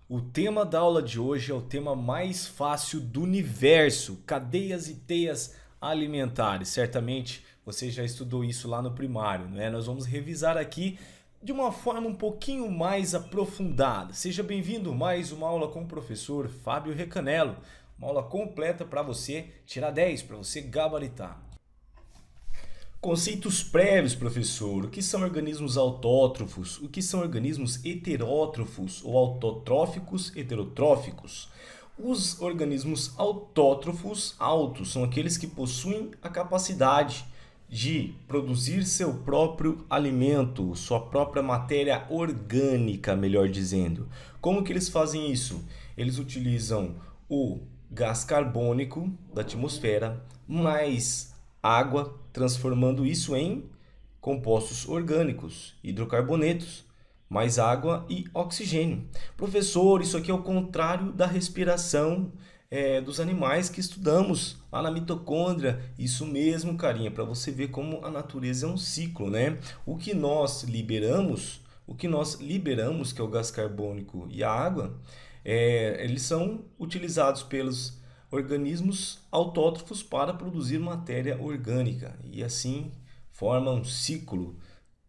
O tema da aula de hoje é o tema mais fácil do universo: cadeias e teias alimentares. Certamente você já estudou isso lá no primário, não é? Nós vamos revisar aqui de uma forma um pouquinho mais aprofundada. Seja bem-vindo a mais uma aula com o professor Fábio Recanello. Uma aula completa para você tirar 10, para você gabaritar. Conceitos prévios, professor. O que são organismos autótrofos? O que são organismos heterótrofos ou autotróficos, heterotróficos? Os organismos autótrofos, autos, são aqueles que possuem a capacidade de produzir seu próprio alimento, sua própria matéria orgânica, melhor dizendo. Como que eles fazem isso? Eles utilizam o gás carbônico da atmosfera mais água, transformando isso em compostos orgânicos, hidrocarbonetos, mais água e oxigênio. Professor, isso aqui é o contrário da respiração dos animais que estudamos lá na mitocôndria. Isso mesmo, carinha, para você ver como a natureza é um ciclo, né? O que nós liberamos, que é o gás carbônico e a água, eles são utilizados pelos organismos autótrofos para produzir matéria orgânica e assim forma um ciclo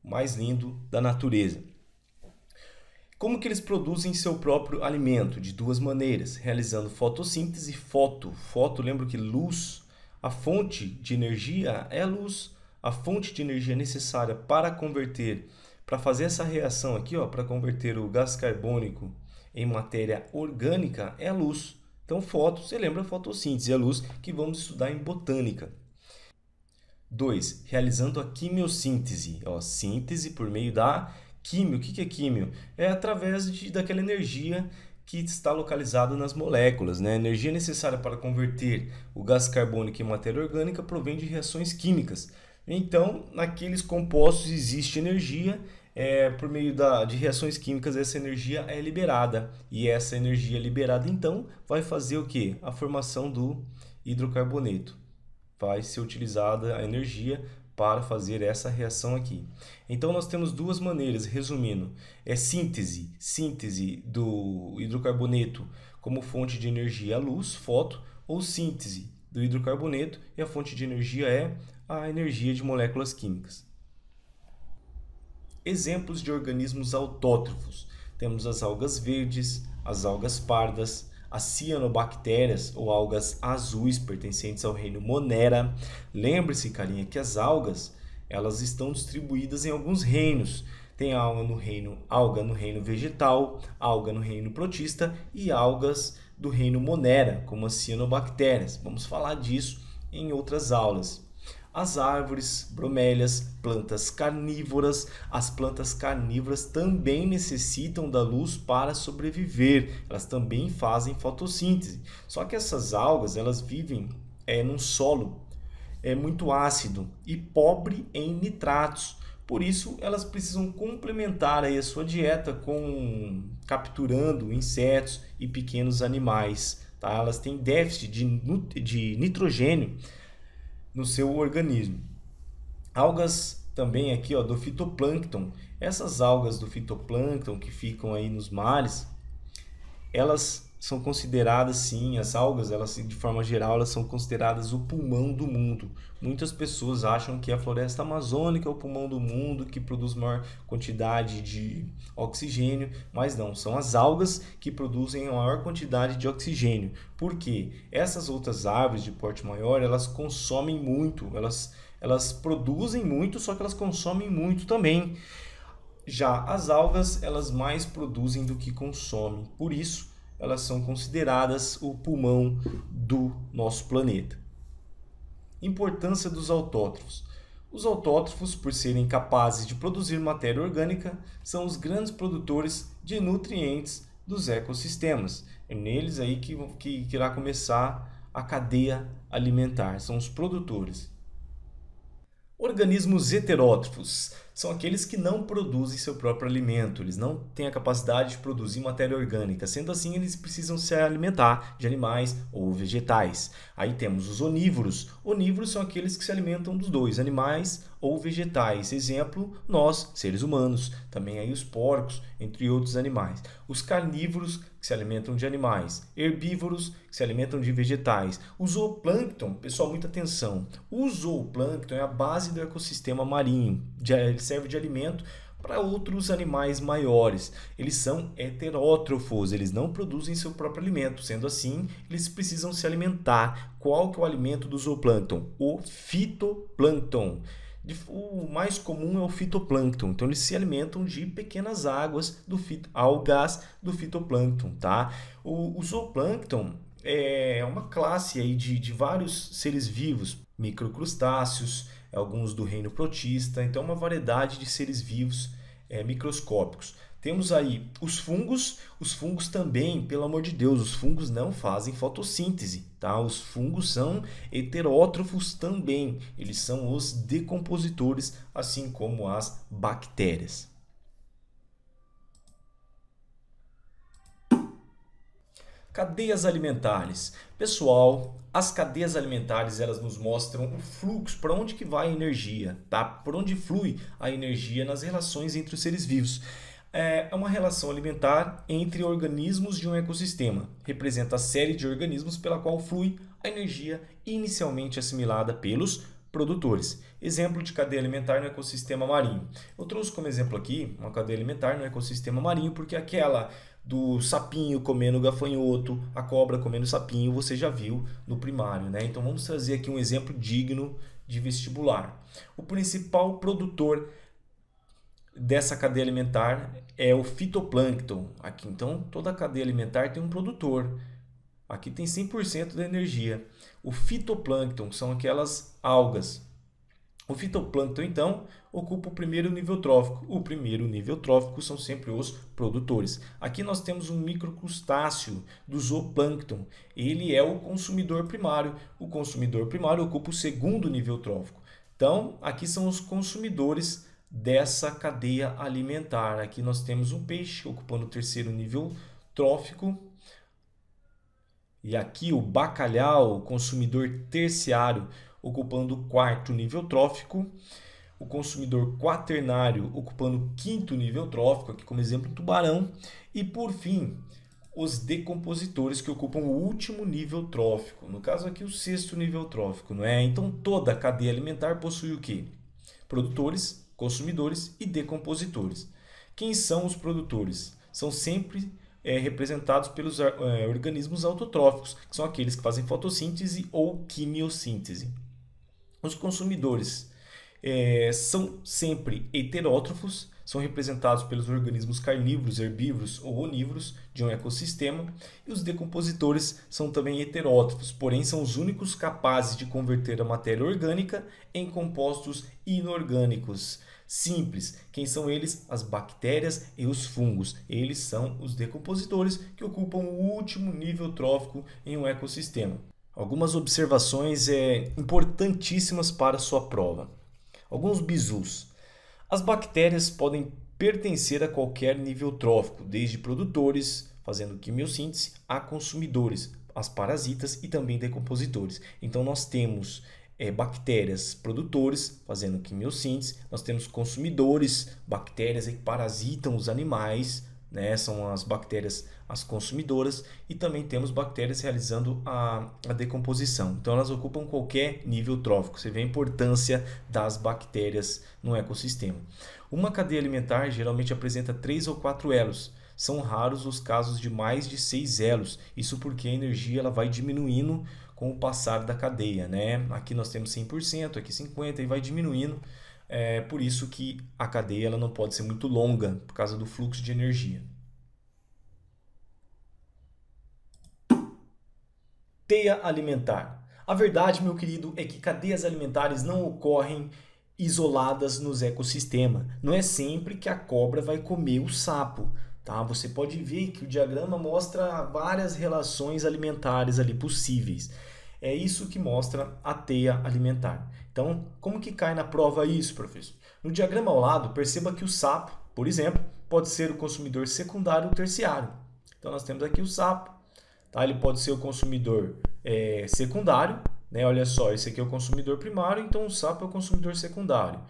mais lindo da natureza. Como que eles produzem seu próprio alimento? De duas maneiras, realizando fotossíntese. Foto, lembro que luz, a fonte de energia é a luz, a fonte de energia necessária para fazer essa reação aqui, ó, para converter o gás carbônico em matéria orgânica é a luz. Então, você lembra a fotossíntese, a luz que vamos estudar em botânica. 2. Realizando a quimiossíntese. Ó, síntese por meio da químio. O que é químio? É através daquela energia que está localizada nas moléculas, né? A energia necessária para converter o gás carbônico em matéria orgânica provém de reações químicas. Então, naqueles compostos existe energia, por meio de reações químicas essa energia é liberada. E essa energia liberada, então, vai fazer o quê? A formação do hidrocarboneto. Vai ser utilizada a energia para fazer essa reação aqui. Então nós temos duas maneiras, resumindo, síntese do hidrocarboneto como fonte de energia a luz, foto, ou síntese do hidrocarboneto e a fonte de energia é a energia de moléculas químicas. Exemplos de organismos autótrofos. Temos as algas verdes, as algas pardas, as cianobactérias ou algas azuis pertencentes ao reino Monera. Lembre-se, carinha, que as algas elas estão distribuídas em alguns reinos. Tem alga no reino vegetal, alga no reino protista e algas do reino Monera, como as cianobactérias. Vamos falar disso em outras aulas. As árvores, bromélias, plantas carnívoras. As plantas carnívoras também necessitam da luz para sobreviver. Elas também fazem fotossíntese. Só que essas algas, elas vivem num solo muito ácido e pobre em nitratos. Por isso, elas precisam complementar aí a sua dieta capturando insetos e pequenos animais. Tá? Elas têm déficit de nitrogênio no seu organismo. Algas também aqui, ó, do fitoplâncton. Essas algas do fitoplâncton que ficam aí nos mares, elas são consideradas, sim, as algas, elas de forma geral, elas são consideradas o pulmão do mundo. Muitas pessoas acham que a floresta amazônica é o pulmão do mundo, que produz maior quantidade de oxigênio, mas não, são as algas que produzem a maior quantidade de oxigênio. Por quê? Essas outras árvores de porte maior, elas consomem muito, elas produzem muito, só que elas consomem muito também. Já as algas, elas mais produzem do que consomem. Por isso, elas são consideradas o pulmão do nosso planeta. Importância dos autótrofos. Os autótrofos, por serem capazes de produzir matéria orgânica, são os grandes produtores de nutrientes dos ecossistemas. É neles aí que irá começar a cadeia alimentar, são os produtores. Organismos heterótrofos são aqueles que não produzem seu próprio alimento, eles não têm a capacidade de produzir matéria orgânica, sendo assim eles precisam se alimentar de animais ou vegetais. Aí temos os onívoros. Onívoros são aqueles que se alimentam dos dois, animais ou vegetais. Exemplo, nós, seres humanos, também aí os porcos, entre outros animais. Os carnívoros, que se alimentam de animais. Herbívoros, que se alimentam de vegetais. O zooplâncton, pessoal, muita atenção. O zooplâncton é a base do ecossistema marinho. Ele serve de alimento para outros animais maiores. Eles são heterótrofos, eles não produzem seu próprio alimento. Sendo assim, eles precisam se alimentar. Qual que é o alimento do zooplâncton? O fitoplâncton. O mais comum é o fitoplâncton, então eles se alimentam de pequenas algas do fitoplâncton, tá? O zooplâncton é uma classe aí de vários seres vivos, microcrustáceos, alguns do reino protista, então uma variedade de seres vivos microscópicos. Temos aí os fungos também, pelo amor de Deus, os fungos não fazem fotossíntese, tá? Os fungos são heterótrofos também, eles são os decompositores, assim como as bactérias. Cadeias alimentares. Pessoal, as cadeias alimentares elas nos mostram o fluxo, para onde que vai a energia, tá? Por onde flui a energia nas relações entre os seres vivos. É uma relação alimentar entre organismos de um ecossistema. Representa a série de organismos pela qual flui a energia inicialmente assimilada pelos produtores. Exemplo de cadeia alimentar no ecossistema marinho. Eu trouxe como exemplo aqui uma cadeia alimentar no ecossistema marinho porque aquela do sapinho comendo gafanhoto, a cobra comendo sapinho, você já viu no primário, né? Então vamos trazer aqui um exemplo digno de vestibular. O principal produtor dessa cadeia alimentar é o fitoplâncton. Aqui, então, toda a cadeia alimentar tem um produtor. Aqui tem 100% da energia. O fitoplâncton são aquelas algas. O fitoplâncton, então, ocupa o primeiro nível trófico. O primeiro nível trófico são sempre os produtores. Aqui nós temos um microcrustáceo do zooplâncton. Ele é o consumidor primário. O consumidor primário ocupa o segundo nível trófico. Então, aqui são os consumidores dessa cadeia alimentar. Aqui nós temos um peixe ocupando o terceiro nível trófico. E aqui o bacalhau, consumidor terciário, ocupando o quarto nível trófico. O consumidor quaternário ocupando o quinto nível trófico, aqui como exemplo o tubarão. E por fim, os decompositores que ocupam o último nível trófico. No caso aqui o sexto nível trófico, não é? Então toda a cadeia alimentar possui o quê? Produtores, consumidores e decompositores. Quem são os produtores? São sempre representados pelos organismos autotróficos, que são aqueles que fazem fotossíntese ou quimiossíntese. Os consumidores são sempre heterótrofos, são representados pelos organismos carnívoros, herbívoros ou onívoros de um ecossistema. E os decompositores são também heterótrofos, porém são os únicos capazes de converter a matéria orgânica em compostos inorgânicos. Simples. Quem são eles? As bactérias e os fungos. Eles são os decompositores que ocupam o último nível trófico em um ecossistema. Algumas observações importantíssimas para a sua prova. Alguns bizus. As bactérias podem pertencer a qualquer nível trófico, desde produtores, fazendo quimiossíntese, a consumidores, as parasitas e também decompositores. Então nós temos bactérias produtores fazendo quimiossíntese, nós temos consumidores, bactérias que parasitam os animais, né? São as bactérias as consumidoras, e também temos bactérias realizando a decomposição. Então elas ocupam qualquer nível trófico. Você vê a importância das bactérias no ecossistema. Uma cadeia alimentar geralmente apresenta 3 ou 4 elos. São raros os casos de mais de 6 elos. Isso porque a energia ela vai diminuindo com o passar da cadeia, né? Aqui nós temos 100%, aqui 50% e vai diminuindo. Por isso que a cadeia ela não pode ser muito longa, por causa do fluxo de energia. Teia alimentar. A verdade, meu querido, é que cadeias alimentares não ocorrem isoladas nos ecossistemas. Não é sempre que a cobra vai comer o sapo. Tá? Você pode ver que o diagrama mostra várias relações alimentares ali possíveis. É isso que mostra a teia alimentar. Então, como que cai na prova isso, professor? No diagrama ao lado, perceba que o sapo, por exemplo, pode ser o consumidor secundário ou terciário. Então, nós temos aqui o sapo, tá? Ele pode ser o consumidor secundário, né? Olha só, esse aqui é o consumidor primário, então o sapo é o consumidor secundário.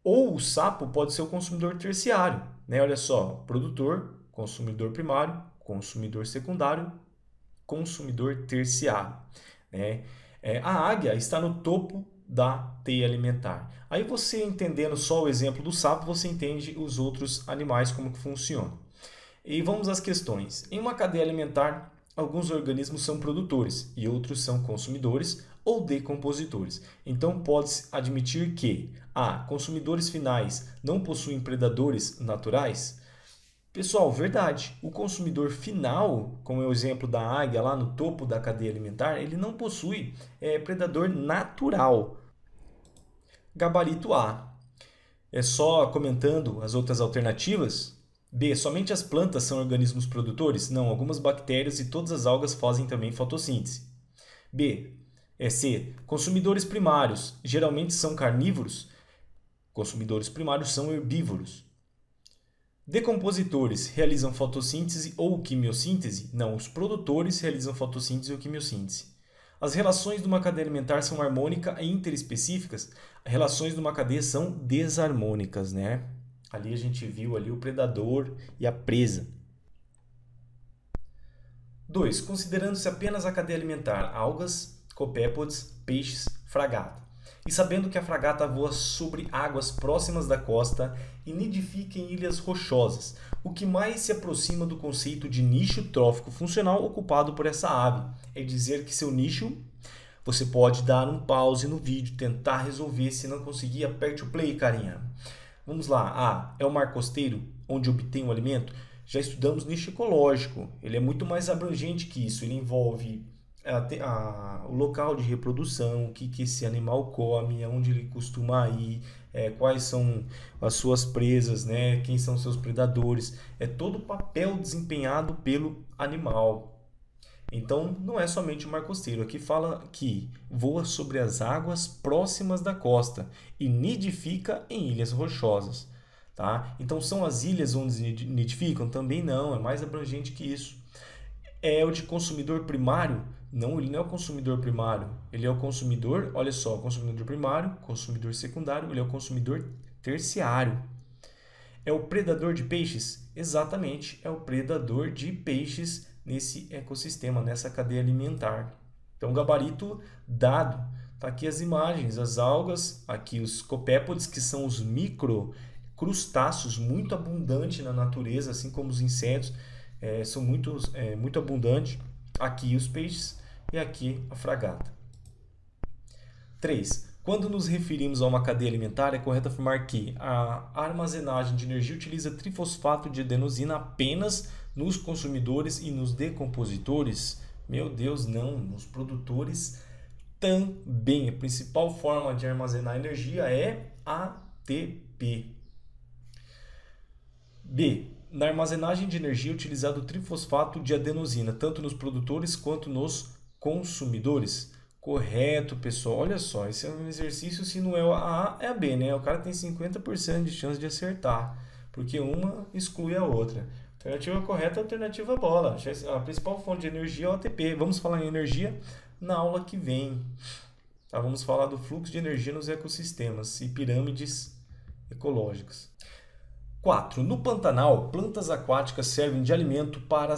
Ou o sapo pode ser o consumidor terciário, né? Olha só, produtor, consumidor primário, consumidor secundário, consumidor terciário, né? A águia está no topo da teia alimentar. Aí você entendendo só o exemplo do sapo, você entende os outros animais como que funcionam. E vamos às questões. Em uma cadeia alimentar, alguns organismos são produtores e outros são consumidores ou decompositores. Então, pode-se admitir que consumidores finais não possuem predadores naturais? Pessoal, verdade. O consumidor final, como é o exemplo da águia lá no topo da cadeia alimentar, ele não possui predador natural. Gabarito A. É só comentando as outras alternativas? B. Somente as plantas são organismos produtores? Não, algumas bactérias e todas as algas fazem também fotossíntese. B. C. Consumidores primários geralmente são carnívoros? Consumidores primários são herbívoros. Decompositores realizam fotossíntese ou quimiossíntese? Não, os produtores realizam fotossíntese ou quimiossíntese. As relações de uma cadeia alimentar são harmônicas e interespecíficas? As relações de uma cadeia são desarmônicas, né? Ali a gente viu ali o predador e a presa. 2. Considerando-se apenas a cadeia alimentar, algas, copépodes, peixes, fragata. E sabendo que a fragata voa sobre águas próximas da costa e nidifica em ilhas rochosas, o que mais se aproxima do conceito de nicho trófico funcional ocupado por essa ave. É dizer que seu nicho, você pode dar um pause no vídeo, tentar resolver, se não conseguir, aperte o play, carinha. Vamos lá. É o mar costeiro, onde obtém o alimento? Já estudamos nicho ecológico. Ele é muito mais abrangente que isso. Ele envolve o local de reprodução, o que esse animal come, aonde ele costuma ir, quais são as suas presas, né? Quem são seus predadores. É todo o papel desempenhado pelo animal. Então, não é somente o mar costeiro. Aqui fala que voa sobre as águas próximas da costa e nidifica em ilhas rochosas. Tá? Então, são as ilhas onde nidificam? Também não, é mais abrangente que isso. É o de consumidor primário? Não, ele não é o consumidor primário. Ele é o consumidor, olha só, consumidor primário, consumidor secundário, ele é o consumidor terciário. É o predador de peixes? Exatamente, é o predador de peixes nesse ecossistema, nessa cadeia alimentar. Então, gabarito dado. Tá aqui as imagens, as algas, aqui os copépodes, que são os microcrustáceos, muito abundantes na natureza, assim como os insetos, são muito abundantes. Aqui os peixes e aqui a fragata. 3. Quando nos referimos a uma cadeia alimentar, é correto afirmar que a armazenagem de energia utiliza trifosfato de adenosina apenas nos consumidores e nos decompositores? Meu Deus, não. Nos produtores também. A principal forma de armazenar energia é ATP. B. Na armazenagem de energia é utilizado o trifosfato de adenosina, tanto nos produtores quanto nos consumidores? Correto, pessoal. Olha só, esse é um exercício, se não é a A, é a B, né? O cara tem 50% de chance de acertar, porque uma exclui a outra. Alternativa correta, alternativa bola. A principal fonte de energia é o ATP. Vamos falar em energia na aula que vem. Tá? Vamos falar do fluxo de energia nos ecossistemas e pirâmides ecológicas. 4. No Pantanal, plantas aquáticas servem de alimento para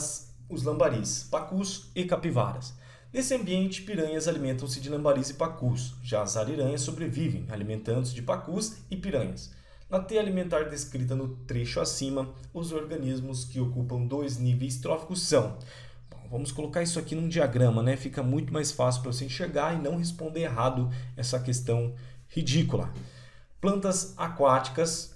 os lambaris, pacus e capivaras. Nesse ambiente, piranhas alimentam-se de lambaris e pacus. Já as ariranhas sobrevivem, alimentando-se de pacus e piranhas. Na teia alimentar descrita no trecho acima, os organismos que ocupam 2 níveis tróficos são... Bom, vamos colocar isso aqui num diagrama, né? Fica muito mais fácil para você enxergar e não responder errado essa questão ridícula. Plantas aquáticas,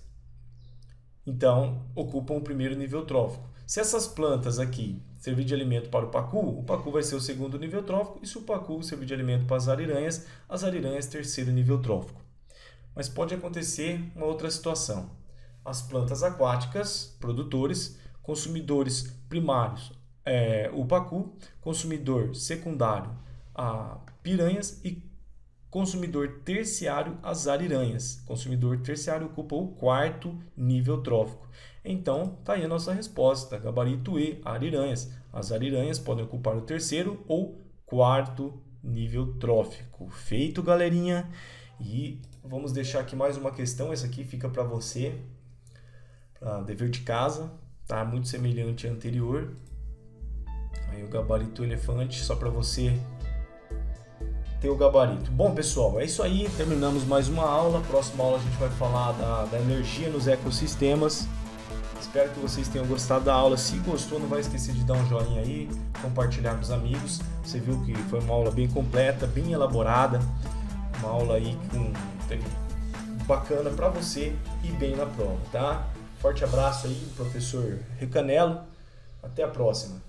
então, ocupam o primeiro nível trófico. Se essas plantas aqui servir de alimento para o pacu vai ser o segundo nível trófico, e se o pacu servir de alimento para as ariranhas terceiro nível trófico. Mas pode acontecer uma outra situação. As plantas aquáticas, produtores, consumidores primários, o pacu, consumidor secundário, a piranhas e consumidor terciário, as ariranhas. Consumidor terciário ocupa o quarto nível trófico. Então, tá aí a nossa resposta. Gabarito E, ariranhas. As ariranhas podem ocupar o terceiro ou quarto nível trófico. Feito, galerinha? E vamos deixar aqui mais uma questão. Essa aqui fica para você, para dever de casa. Tá muito semelhante à anterior. Aí o gabarito elefante, só para você ter o gabarito. Bom, pessoal, é isso aí. Terminamos mais uma aula. Próxima aula a gente vai falar da energia nos ecossistemas. Espero que vocês tenham gostado da aula. Se gostou, não vai esquecer de dar um joinha aí, compartilhar com os amigos. Você viu que foi uma aula bem completa, bem elaborada. Uma aula aí bacana para você e bem na prova, tá? Forte abraço aí, professor Recanelo. Até a próxima.